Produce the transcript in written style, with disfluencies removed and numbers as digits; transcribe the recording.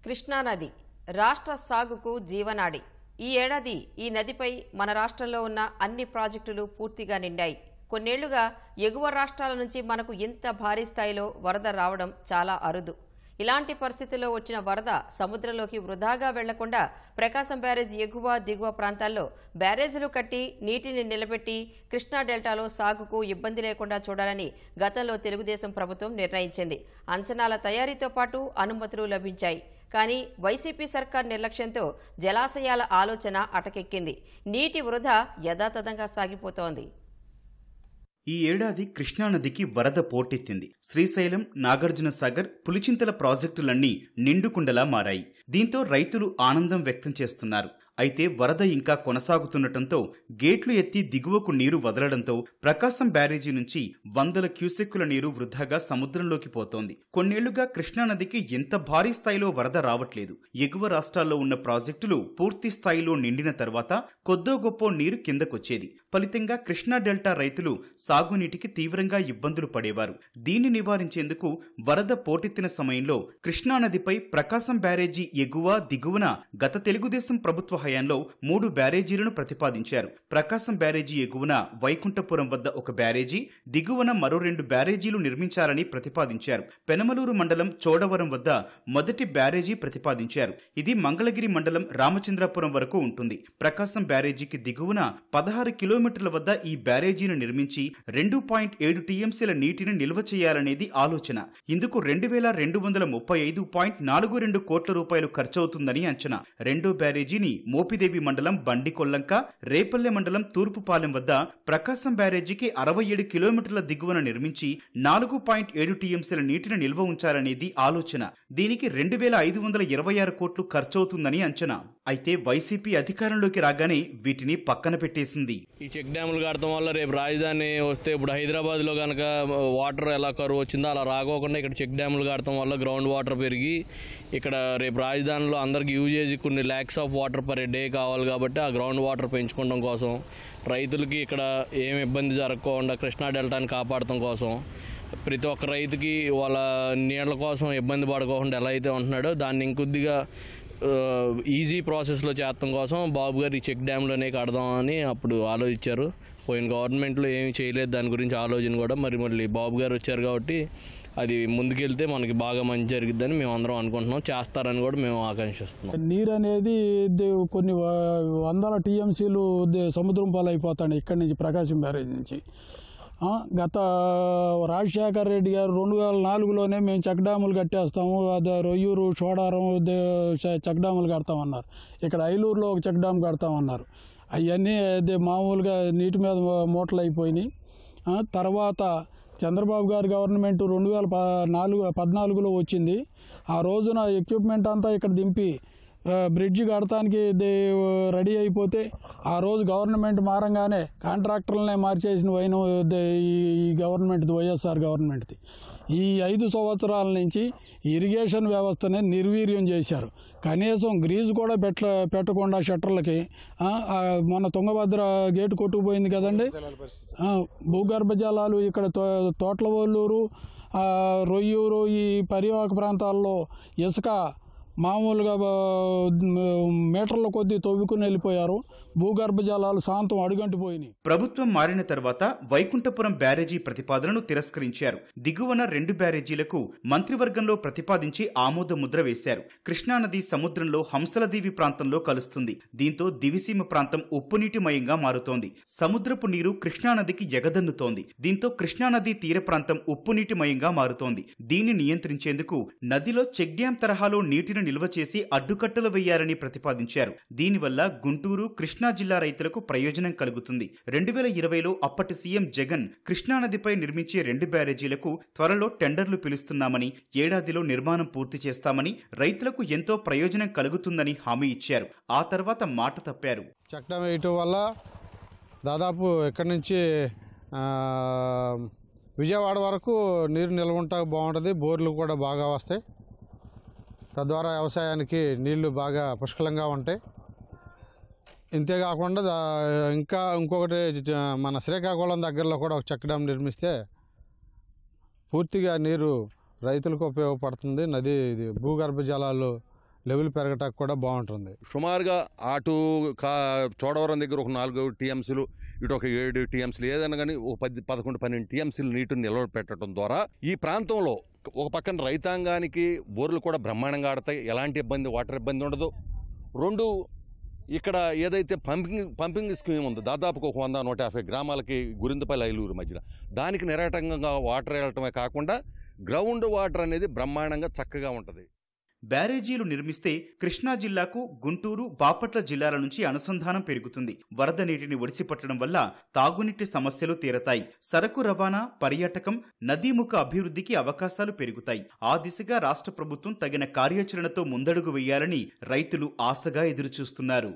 కృష్ణానది రాష్ట్ర సాగుకు జీవనాడి. ఈ ఏడాది ఈ నదిపై మన రాష్ట్రంలో ఉన్న అన్ని ప్రాజెక్టులు పూర్తిగా నిండాయి. కొన్నేళ్లుగా ఎగువ రాష్ట్రాల నుంచి మనకు ఇంత భారీ స్థాయిలో వరద రావడం చాలా అరుదు. ఇలాంటి పరిస్థితుల్లో వచ్చిన వరద సముద్రంలోకి వృధాగా వెళ్లకుండా ప్రకాశం బ్యారేజ్ ఎగువ దిగువ ప్రాంతాల్లో బ్యారేజీలు కట్టి నీటిని నిలబెట్టి కృష్ణా డెల్టాలో సాగుకు ఇబ్బంది లేకుండా చూడాలని గతంలో తెలుగుదేశం ప్రభుత్వం నిర్ణయించింది. అంచనాల తయారీతో పాటు అనుమతులు లభించాయి. కానీ వైసీపీ సర్కార్ నిర్లక్ష్యంతో జలాశయాల ఆలోచన అటకెక్కింది. నీటి వృధా యథాతథంగా సాగిపోతోంది. ఈ ఏడాది కృష్ణానదికి వరద పోటెత్తింది. శ్రీశైలం, నాగార్జున సాగర్, పులిచింతల ప్రాజెక్టులన్నీ నిండుకుండలా మారాయి. దీంతో రైతులు ఆనందం వ్యక్తం చేస్తున్నారు. అయితే వరద ఇంకా కొనసాగుతుండటంతో గేట్లు ఎత్తి దిగువకు నీరు వదలడంతో ప్రకాశం బ్యారేజీ నుంచి వందల క్యూసెక్కుల నీరు వృధాగా సముద్రంలోకి పోతోంది. కొన్నేళ్లుగా కృష్ణానదికి ఎంత భారీ స్థాయిలో వరద రావట్లేదు. ఎగువ రాష్ట్రాల్లో ఉన్న ప్రాజెక్టులు పూర్తి స్థాయిలో నిండిన తర్వాత కొద్దో గొప్పో నీరు కిందకొచ్చేది. ఫలితంగా కృష్ణా డెల్టా రైతులు సాగునీటికి తీవ్రంగా ఇబ్బందులు పడేవారు. దీన్ని నివారించేందుకు వరద పోటెత్తిన సమయంలో కృష్ణానదిపై ప్రకాశం బ్యారేజీ ఎగువ దిగువన గత తెలుగుదేశం ప్రభుత్వ హయాంలో 3 బ్యారేజీలను ప్రతిపాదించారు. ప్రకాశం బ్యారేజీ ఎగువన వైకుంఠపురం వద్ద ఒక బ్యారేజీ, దిగువన మరో 2 బ్యారేజీలు నిర్మించాలని ప్రతిపాదించారు. పెనమలూరు మండలం చోడవరం వద్ద మొదటి బ్యారేజీ ప్రతిపాదించారు. ఇది మంగళగిరి మండలం రామచంద్రాపురం వరకు ఉంటుంది. ప్రకాశం బ్యారేజీకి దిగువన 16 కిలోమీటర్ల వద్ద ఈ బ్యారేజీని నిర్మించి 2.7 టీఎంసీల నీటిని నిల్వ చేయాలనేది ఆలోచన. ఇందుకు 2235.42 కోట్ల రూపాయలు ఖర్చవుతుందని అంచనా. రెండో బ్యారేజీని మోపిదేవి మండలం బండికొల్లంక, రేపల్లె మండలం తూర్పుపాలెం వద్ద ప్రకాశం బ్యారేజీకి 67 కిలోమీటర్ల దిగువన నిర్మించి 4.7 టీఎంసీల నీటిని నిల్వ ఉంచాలనేది ఆలోచన. దీనికి 2526 కోట్లు ఖర్చవుతుందని అంచనా. అయితే వైసీపీ అధికారంలోకి రాగానే వీటిని పక్కన పెట్టేసింది. ఈ చెక్ డ్యాములు కడతాం వల్ల రేపు రాజధాని వస్తే ఇప్పుడు హైదరాబాద్ లో కనుక వాటర్ ఎలా కరువు వచ్చిందో అలా రాకోకుండా ఇక్కడ చెక్ డ్యాములు కడతాం వల్ల గ్రౌండ్ వాటర్ పెరిగి ఇక్కడ రేపు రాజధానిలో అందరికి యూజేజ్ కొన్ని lakhs of water per day కావాలి. కాబట్టి ఆ గ్రౌండ్ వాటర్ పెంచుకోవడం కోసం, రైతులకి ఇక్కడ ఏం ఇబ్బంది జరగకుండా కృష్ణా డెల్టాని కాపాడటం కోసం, ప్రతి ఒక్క రైతుకి వాళ్ళ నీళ్ల కోసం ఇబ్బంది పడుకోకుండా ఎలా అయితే ఉంటున్నాడో దాన్ని ఇంకొద్దిగా ఈజీ ప్రాసెస్లో చేస్తాం కోసం బాబు గారు ఈ చెక్ డ్యామ్లోనే కడదామని అప్పుడు ఆలోచించారు. పోయిన గవర్నమెంట్లో ఏమి చేయలేదు దాని గురించి ఆలోచన కూడా. మళ్ళీ బాబు గారు వచ్చారు కాబట్టి అది ముందుకెళ్తే మనకి బాగా మంచి జరిగిద్దని మేము అందరం అనుకుంటున్నాం. చేస్తారని కూడా మేము ఆకాంక్షిస్తున్నాం. నీరు అనేది కొన్ని వందల టీఎంసీలు సముద్రం పాలైపోతాయి ఇక్కడి నుంచి, ప్రకాశం బ్యారేజ్ నుంచి. గత రాజశేఖర రెడ్డి గారు 2004లోనే మేము చెక్ డ్యాములు కట్టేస్తాము, అదే రొయ్యూరు, చోడారం చెక్ డ్యాములు కడతామన్నారు. ఇక్కడ ఐలూరులో ఒక చెక్ డ్యామ్ కడతామన్నారు. అవన్నీ మామూలుగా నీటి మీద మూటలు అయిపోయినాయి. తర్వాత చంద్రబాబు గారి గవర్నమెంట్ 2014లో వచ్చింది. ఆ రోజున ఎక్విప్మెంట్ అంతా ఇక్కడ దింపి బ్రిడ్జి కడటానికి రెడీ అయిపోతే ఆ రోజు గవర్నమెంట్ మారంగానే కాంట్రాక్టర్లనే మార్చేసిన వైనం ఈ గవర్నమెంట్ది, వైఎస్ఆర్ గవర్నమెంట్ది. ఈ 5 సంవత్సరాల నుంచి ఇరిగేషన్ వ్యవస్థనే నిర్వీర్యం చేశారు. కనీసం గ్రీజు కూడా పెట్టకుండా షట్టర్లకి. మన తుంగభద్ర గేటు కొట్టుకుపోయింది కదండి. భూగర్భ జలాలు ఇక్కడ తోట్లవల్లూరు, రొయ్యూరు, ఈ పరివాహక ప్రాంతాల్లో ఇసుక మామూలుగా మీటర్ల కొద్దీ తవ్వుకుని వెళ్ళిపోయారు. భూగర్భ జలాలు శాంతం అడుగంటిపోయినాయి. ప్రభుత్వం మారిన తర్వాత వైకుంఠపురం బ్యారేజీ ప్రతిపాదనను తిరస్కరించారు. దిగువన 2 బ్యారేజీలకు మంత్రివర్గంలో ప్రతిపాదించి ఆమోద ముద్ర వేశారు. కృష్ణానది సముద్రంలో హంసలదీవి ప్రాంతంలో కలుస్తుంది. దీంతో దివిసీమ ప్రాంతం ఉప్పునీటిమయంగా మారుతోంది. సముద్రపు నీరు కృష్ణానదికి ఎగదన్నుతోంది. దీంతో కృష్ణానది తీర ప్రాంతం ఉప్పునీటిమయంగా మారుతోంది. దీన్ని నియంత్రించేందుకు నదిలో చెక్ డ్యాం తరహాలో నీటిని నిల్వ చేసి అడ్డుకట్టలు వేయాలని ప్రతిపాదించారు. దీనివల్ల గుంటూరు, కృష్ణా జిల్లా రైతులకు ప్రయోజనం కలుగుతుంది. 2020లో అప్పటి సీఎం జగన్ కృష్ణానదిపై నిర్మించే 2 బ్యారేజీలకు త్వరలో టెండర్లు పిలుస్తున్నామని, ఏడాదిలో నిర్మాణం పూర్తి చేస్తామని, రైతులకు ఎంతో ప్రయోజనం కలుగుతుందని హామీ ఇచ్చారు. ఆ తర్వాత మాట తప్పారు. చెక్ డ్యామ్ వేయటం వల్ల దాదాపు ఇక్కడి నుంచి విజయవాడ వరకు నీరు నిల్వ ఉంటా బాగుంటుంది. బోర్లు కూడా బాగా వస్తాయి. తద్వారా వ్యవసాయానికి నీళ్లు బాగా పుష్కలంగా ఉంటాయి. ఇంతేకాకుండా ఇంకొకటి మన శ్రీకాకుళం దగ్గరలో కూడా ఒక చెక్ డ్యామ్ నిర్మిస్తే పూర్తిగా నీరు రైతులకు ఉపయోగపడుతుంది. నది భూగర్భ జలాలు లెవెల్ పెరగటానికి కూడా బాగుంటుంది. సుమారుగా అటు చోడవరం దగ్గర ఒక 4 టీఎంసీలు, ఇటు ఒక 7 టీఎంసీలు, ఏదైనా కానీ ఒక 10, 11, 12 టీఎంసీలు నీటిని నిల్వ పెట్టడం ద్వారా ఈ ప్రాంతంలో ఒక పక్కన రైతాంగానికి బోర్లు కూడా బ్రహ్మాండంగా ఆడతాయి, ఎలాంటి ఇబ్బంది, వాటర్ ఇబ్బంది ఉండదు. 2, ఇక్కడ ఏదైతే పంపింగ్ స్కీమ్ ఉందో దాదాపుగా ఒక 100-150 గ్రామాలకి గురిందపల్లి, ఐలూరు మధ్యలో, దానికి నిరాటంకంగా వాటర్ వెళ్ళటమే కాకుండా గ్రౌండ్ వాటర్ అనేది బ్రహ్మాండంగా చక్కగా ఉంటుంది. బ్యారేజీలు నిర్మిస్తే కృష్ణా జిల్లాకు గుంటూరు, బాపట్ల జిల్లాల నుంచి అనుసంధానం పెరుగుతుంది. వరద నీటిని ఒడిసిపట్టడం వల్ల తాగునీటి సమస్యలు తీరతాయి. సరకు రవాణా, పర్యాటకం, నదీముఖ అభివృద్ధికి అవకాశాలు పెరుగుతాయి. ఆ దిశగా రాష్ట్ర ప్రభుత్వం తగిన కార్యాచరణతో ముందడుగు వేయాలని రైతులు ఆశగా ఎదురుచూస్తున్నారు.